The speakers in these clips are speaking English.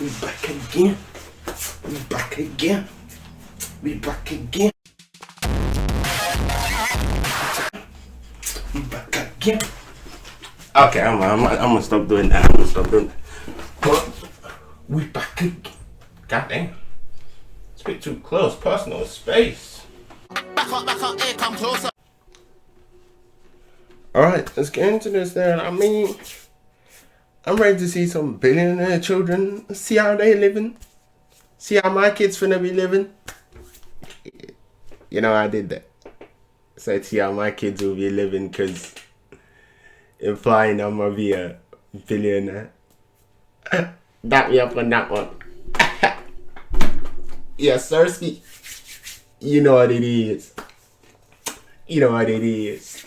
We back again. We back again. We back again. We back again. Okay, I'm gonna stop doing that. I'm gonna stop doing that. But we back again. God damn. It's a bit too close. Personal space. Back up, here, come closer. Alright, let's get into this then. I mean, I'm ready to see some billionaire children. See how they living. See how my kids finna be living. You know, I did that. So see how my kids will be living, because implying I'm gonna be a billionaire. Dap me up on that one. Yes, Sirski. You know what it is. You know what it is.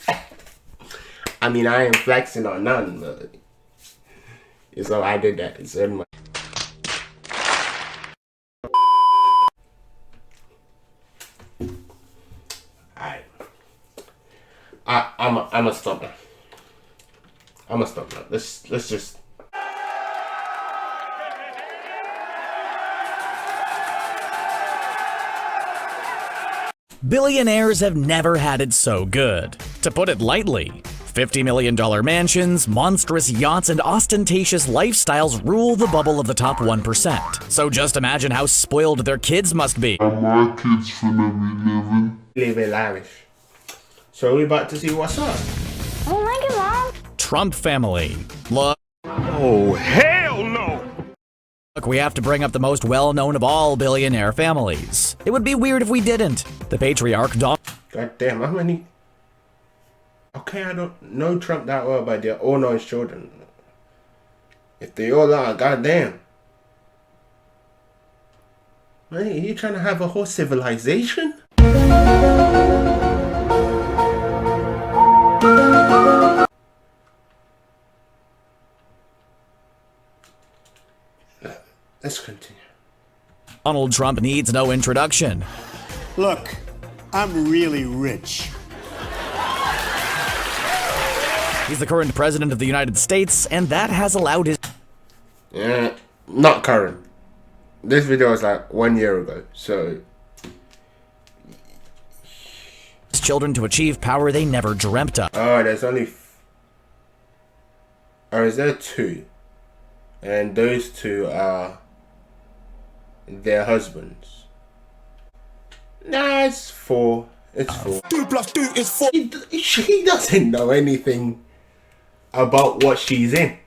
I mean, I ain't flexing on none, but so I did that. It's in my. Alright. I'm a stop now. I'm a stop now. Let's just. Billionaires have never had it so good. To put it lightly, $50 million mansions, monstrous yachts, and ostentatious lifestyles rule the bubble of the top 1%. So just imagine how spoiled their kids must be. My kids finna be living lavish. So we about to see what's up. I don't like it, Mom. Trump family. Look, Oh, hell no! we have to bring up the most well-known of all billionaire families. It would be weird if we didn't. The patriarch God damn, how many? Okay, I don't know Trump that well, but they're all know his children. If they all are, goddamn. Man, are you trying to have a whole civilization? Let's continue. Donald Trump needs no introduction. Look, I'm really rich. He's the current president of the United States, and that has allowed his Not current. This video was like 1 year ago, so children to achieve power they never dreamt of. oh, there's only or is there two? And those two are their husbands. Nah, it's four. It's four. 2 + 2 is 4. She doesn't know anything about what she's in.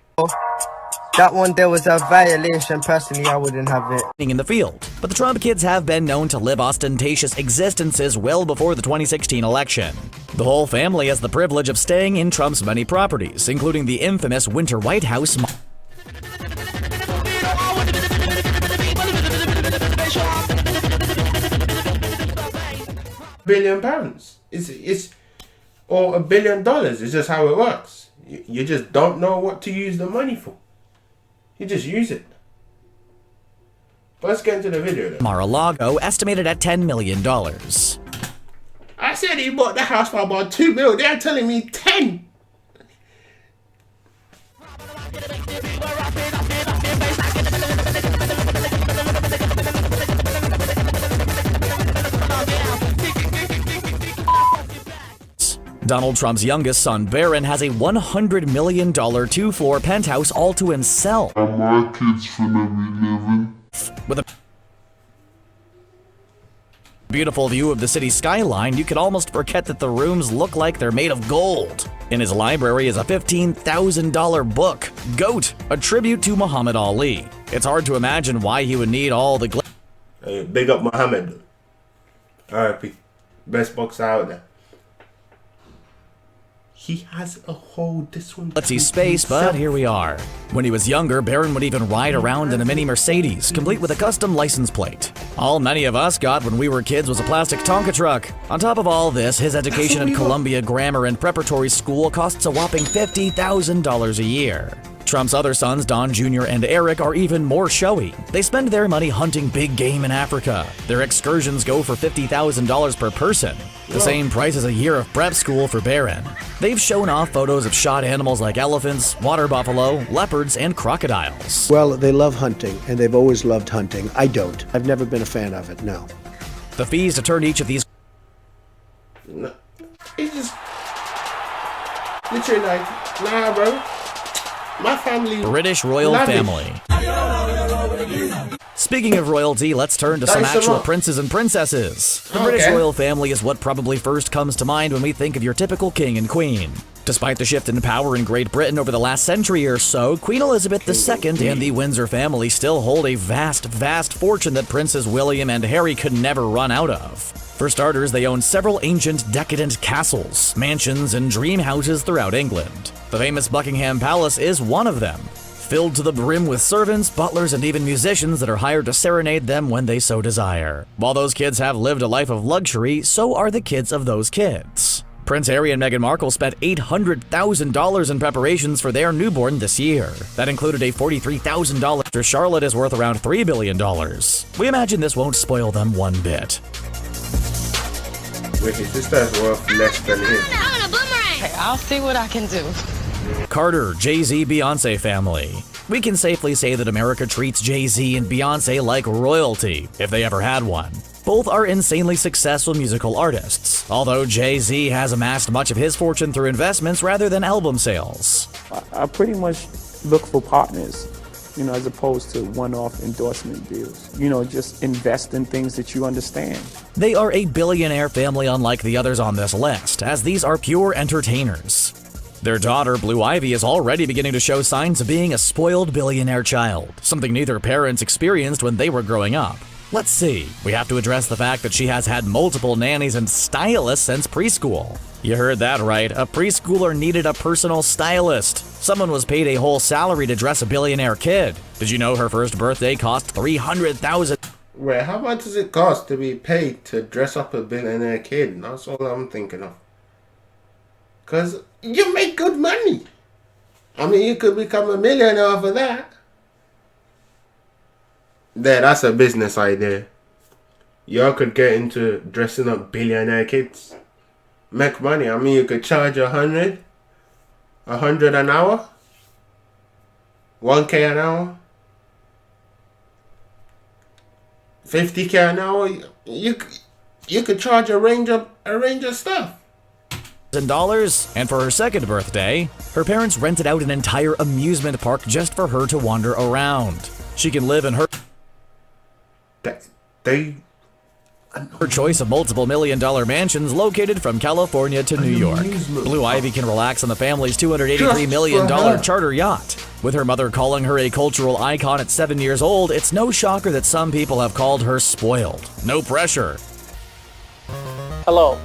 That one, there was a violation. Personally, I wouldn't have it. In the field, but the Trump kids have been known to live ostentatious existences well before the 2016 election. The whole family has the privilege of staying in Trump's many properties, including the infamous Winter White House. £1 billion. It's or $1 billion. It's just how it works. You just don't know what to use the money for. You just use it. But let's get into the video then. Mar-a-Lago, estimated at $10 million. I said he bought the house for about $2 million. They're telling me 10. Donald Trump's youngest son, Barron, has a $100 million 2-floor penthouse all to himself. My kids finna be living. With a beautiful view of the city skyline, you could almost forget that the rooms look like they're made of gold. In his library is a $15,000 book, Goat, a tribute to Muhammad Ali. It's hard to imagine why he would need all the Hey, big up Muhammad. R.I.P. Best boxer out there. He has a whole glitzy space, but here we are. When he was younger, Barron would even ride around in a mini Mercedes, complete with a custom license plate. All many of us got when we were kids was a plastic Tonka truck. On top of all this, his education at Columbia Grammar and Preparatory School costs a whopping $50,000 a year. Trump's other sons, Don Jr. and Eric, are even more showy. They spend their money hunting big game in Africa. Their excursions go for $50,000 per person, the same price as a year of prep school for Barron. They've shown off photos of shot animals like elephants, water buffalo, leopards, and crocodiles. Well, they love hunting, and they've always loved hunting. I don't. I've never been a fan of it, no. The fees to turn each of these... No, it's just literally like, nah, bro. My family. British royal family. Speaking of royalty, let's turn to some actual princes and princesses. The British royal family is what probably first comes to mind when we think of your typical king and queen. Despite the shift in power in Great Britain over the last century or so, Queen Elizabeth II and the Windsor family still hold a vast fortune that Princes William and Harry could never run out of. For starters, they own several ancient, decadent castles, mansions, and dream houses throughout England. The famous Buckingham Palace is one of them, filled to the brim with servants, butlers, and even musicians that are hired to serenade them when they so desire. While those kids have lived a life of luxury, so are the kids of those kids. Prince Harry and Meghan Markle spent $800,000 in preparations for their newborn this year. That included a $43,000. Charlotte is worth around $3 billion. We imagine this won't spoil them one bit. Wait, his sister's worth less than him. Okay, I'll see what I can do. Carter, Jay-Z, Beyonce family. We can safely say that America treats Jay-Z and Beyonce like royalty, if they ever had one. Both are insanely successful musical artists, although Jay-Z has amassed much of his fortune through investments rather than album sales. I pretty much look for partners, as opposed to one-off endorsement deals. Just invest in things that you understand. They are a billionaire family unlike the others on this list, as these are pure entertainers. Their daughter, Blue Ivy, is already beginning to show signs of being a spoiled billionaire child, something neither parents experienced when they were growing up. Let's see, we have to address the fact that she has had multiple nannies and stylists since preschool. You heard that right, a preschooler needed a personal stylist. Someone was paid a whole salary to dress a billionaire kid. Did you know her first birthday cost $300,000? Wait, how much does it cost to be paid to dress up a billionaire kid? That's all I'm thinking of. Because you make good money. I mean, you could become a millionaire for that. There, that's a business idea. Y'all could get into dressing up billionaire kids. Make money. I mean, you could charge $100 an hour, $1K an hour, $50K an hour. You could charge a range of stuff. And for her second birthday, her parents rented out an entire amusement park just for her to wander around. She can live in her choice of multiple million-dollar mansions located from California to New York. Blue Ivy can relax on the family's $283 million charter yacht. With her mother calling her a cultural icon at 7 years old, it's no shocker that some people have called her spoiled. No pressure. Hello,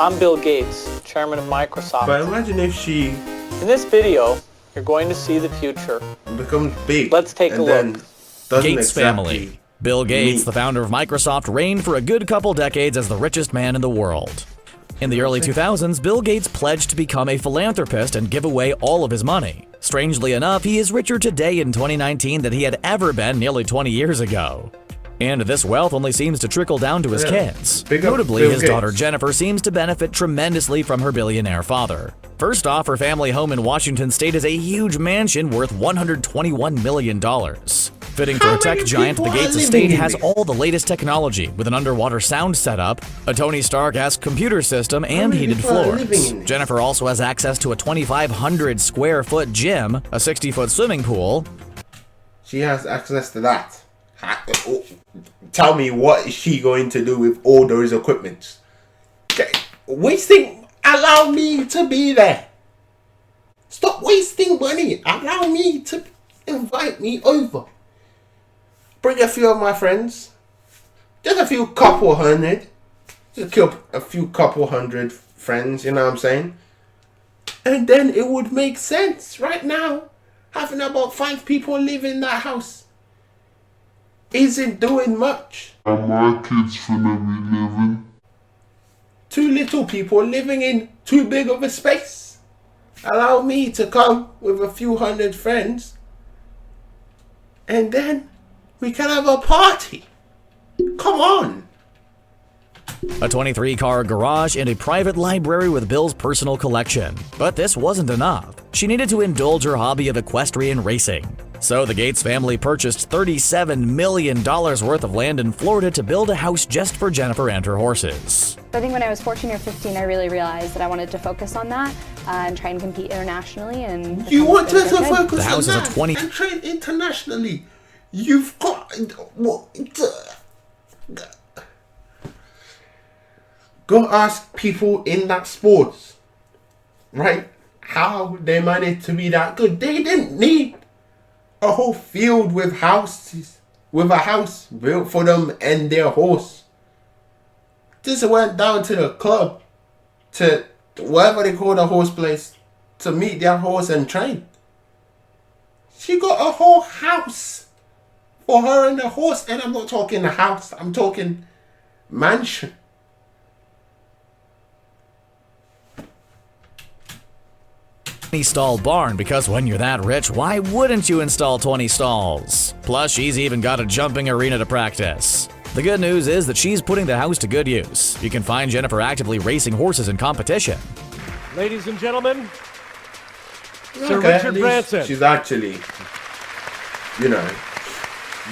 I'm Bill Gates, chairman of Microsoft. But imagine if she... In this video, you're going to see the future. Becomes big. Let's take a look. Gates family. Bill Gates, the founder of Microsoft, reigned for a good couple decades as the richest man in the world. In the early 2000s, Bill Gates pledged to become a philanthropist and give away all of his money. Strangely enough, he is richer today in 2019 than he had ever been nearly 20 years ago. And this wealth only seems to trickle down to his kids. Notably, his daughter Jennifer seems to benefit tremendously from her billionaire father. First off, her family home in Washington State is a huge mansion worth $121 million. Fitting for a tech giant, the Gates estate has all the latest technology, with an underwater sound setup, a Tony Stark-esque computer system, and heated floors. Jennifer also has access to a 2,500 square foot gym, a 60-foot swimming pool. She has access to that. Tell me, what is she going to do with all those equipments? Wasting, allow me to be there. Stop wasting money. Allow me to invite me over. Bring a few of my friends. Just a few couple hundred. Just a few couple hundred friends, you know what I'm saying? And then it would make sense. Right now, having about 5 people live in that house isn't doing much. And my kids finna be living. 2 little people living in too big of a space. Allow me to come with a few hundred friends. And then we can have a party. Come on. A 23-car garage and a private library with Bill's personal collection. But this wasn't enough. She needed to indulge her hobby of equestrian racing. So the Gates family purchased $37 million worth of land in Florida to build a house just for Jennifer and her horses. I think when I was 14 or 15, I really realized that I wanted to focus on that and try and compete internationally. And you wanted to focus the house on is that a 20 and train internationally. You've got... Go ask people in that sports, right, how they managed to be that good. They didn't need a whole field with houses, with a house built for them and their horse. Just went down to the club, to whatever they call the horse place, to meet their horse and train. She got a whole house for her and the horse. And I'm not talking a house, I'm talking mansion. Stall barn, because when you're that rich, why wouldn't you install 20 stalls? Plus, she's even got a jumping arena to practice. The good news is that she's putting the house to good use. You can find Jennifer actively racing horses in competition. Ladies and gentlemen, Sir Okay, Richard Branson. She's actually, you know,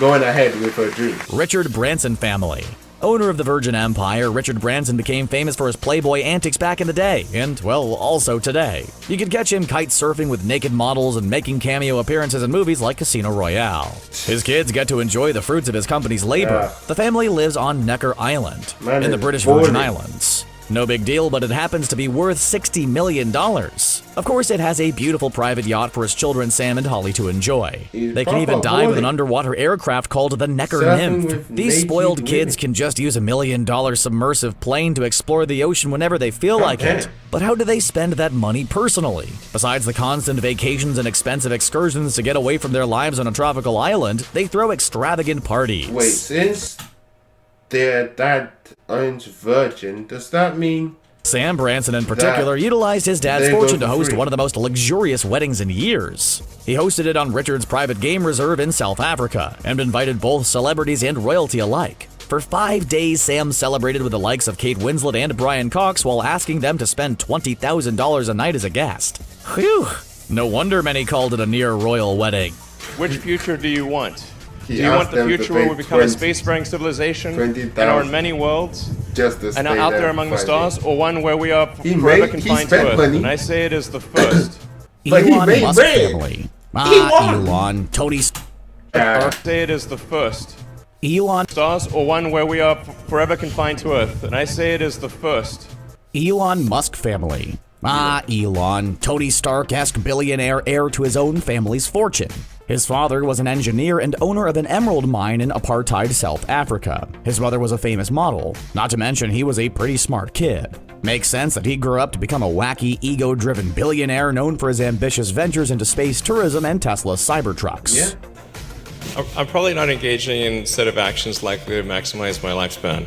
going ahead with her dreams. Richard Branson family. Owner of the Virgin Empire, Richard Branson became famous for his Playboy antics back in the day, and, well, also today. You could catch him kite surfing with naked models and making cameo appearances in movies like Casino Royale. His kids get to enjoy the fruits of his company's labor. The family lives on Necker Island, in the British Virgin Islands. No big deal, but it happens to be worth $60 million. Of course, it has a beautiful private yacht for his children Sam and Holly to enjoy. They can even dive with an underwater aircraft called the Necker Nymph. These spoiled kids can just use $1 million submersive plane to explore the ocean whenever they feel like it. But how do they spend that money personally? Besides the constant vacations and expensive excursions to get away from their lives on a tropical island, they throw extravagant parties. Wait, since their dad owns Virgin, does that mean Sam Branson in particular utilized his dad's fortune to host one of the most luxurious weddings in years. He hosted it on Richard's private game reserve in South Africa and invited both celebrities and royalty alike. For 5 days, Sam celebrated with the likes of Kate Winslet and Brian Cox while asking them to spend $20,000 a night as a guest. Whew! No wonder many called it a near royal wedding. Which future do you want? Do you want the future where we become a space-faring civilization and are in many worlds and are out there among the stars, or one where we are forever confined to Earth? And I say it is the first. Elon Musk family. Elon, Tony I say it is the first. Elon stars, or one where we are forever confined to Earth. And I say it is the first. Elon Musk family. Elon, Tony Stark-esque billionaire heir to his own family's fortune. His father was an engineer and owner of an emerald mine in apartheid South Africa. His mother was a famous model, not to mention he was a pretty smart kid. Makes sense that he grew up to become a wacky, ego-driven billionaire known for his ambitious ventures into space tourism and Tesla's Cybertrucks. Yeah. I'm probably not engaging in a set of actions likely to maximize my lifespan.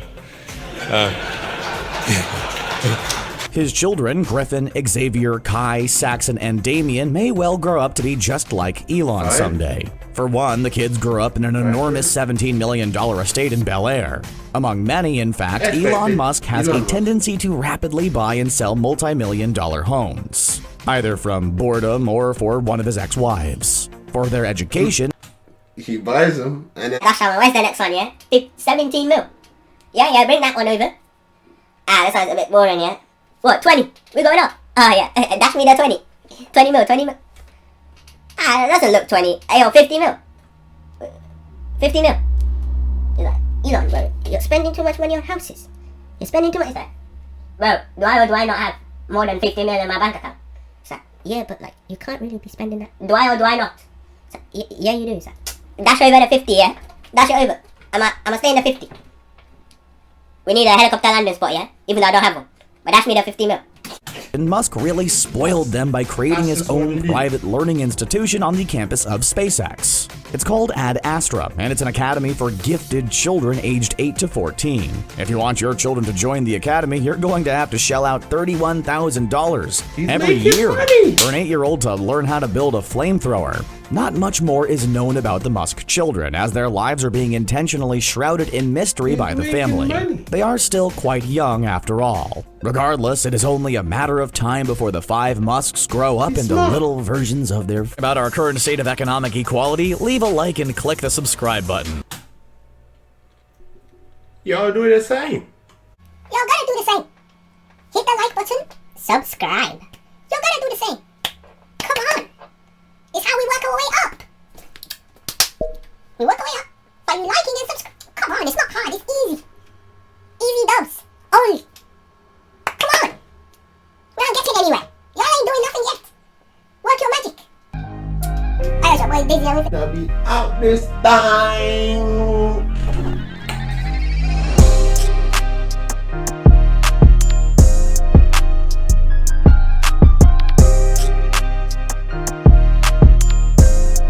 His children, Griffin, Xavier, Kai, Saxon, and Damien, may well grow up to be just like Elon someday. For one, the kids grew up in an enormous $17 million estate in Bel Air. Among many, in fact, Elon Musk has a tendency to rapidly buy and sell multi-million-dollar homes, either from boredom or for one of his ex-wives. For their education, he buys them and then... Gosh, where's the next one, yeah? 17 mil. Yeah, bring that one over. This one's a bit boring, yeah? What, 20? We're going up. Yeah, dash me the 20. 20 mil. That doesn't look 20. Ayo, 50 mil. 50 mil. He's like, Elon, bro, you're spending too much money on houses. You're spending too much. He's like, bro, do I or do I not have more than 50 mil in my bank account? He's like, yeah, but like, you can't really be spending that. Do I or do I not? He's like, yeah, you do. He's like, dash over the 50, yeah? Dash it over. I'ma stay in the 50. We need a helicopter landing spot, yeah? Even though I don't have one. But dash me the 50 mil. And Musk really spoiled them by creating his own private learning institution on the campus of SpaceX. It's called Ad Astra, and it's an academy for gifted children aged 8 to 14. If you want your children to join the academy, you're going to have to shell out $31,000 every year for an 8-year-old to learn how to build a flamethrower. Not much more is known about the Musk children, as their lives are being intentionally shrouded in mystery by the family. They are still quite young after all. Regardless, it is only a matter of time before the 5 Musks grow up into little versions of their... About our current state of economic equality, leave a like and click the subscribe button. Y'all do the same. Y'all gotta do the same. Hit the like button, subscribe. Y'all gotta do the same. Come on. It's how we work our way up. We work our way up by liking and subscribing. Come on, it's not hard, it's easy. Easy dubs. Only. Come on. We're not getting anywhere. Y'all ain't doing nothing yet. Work your magic. I was your boy Busy. I'll be out this time.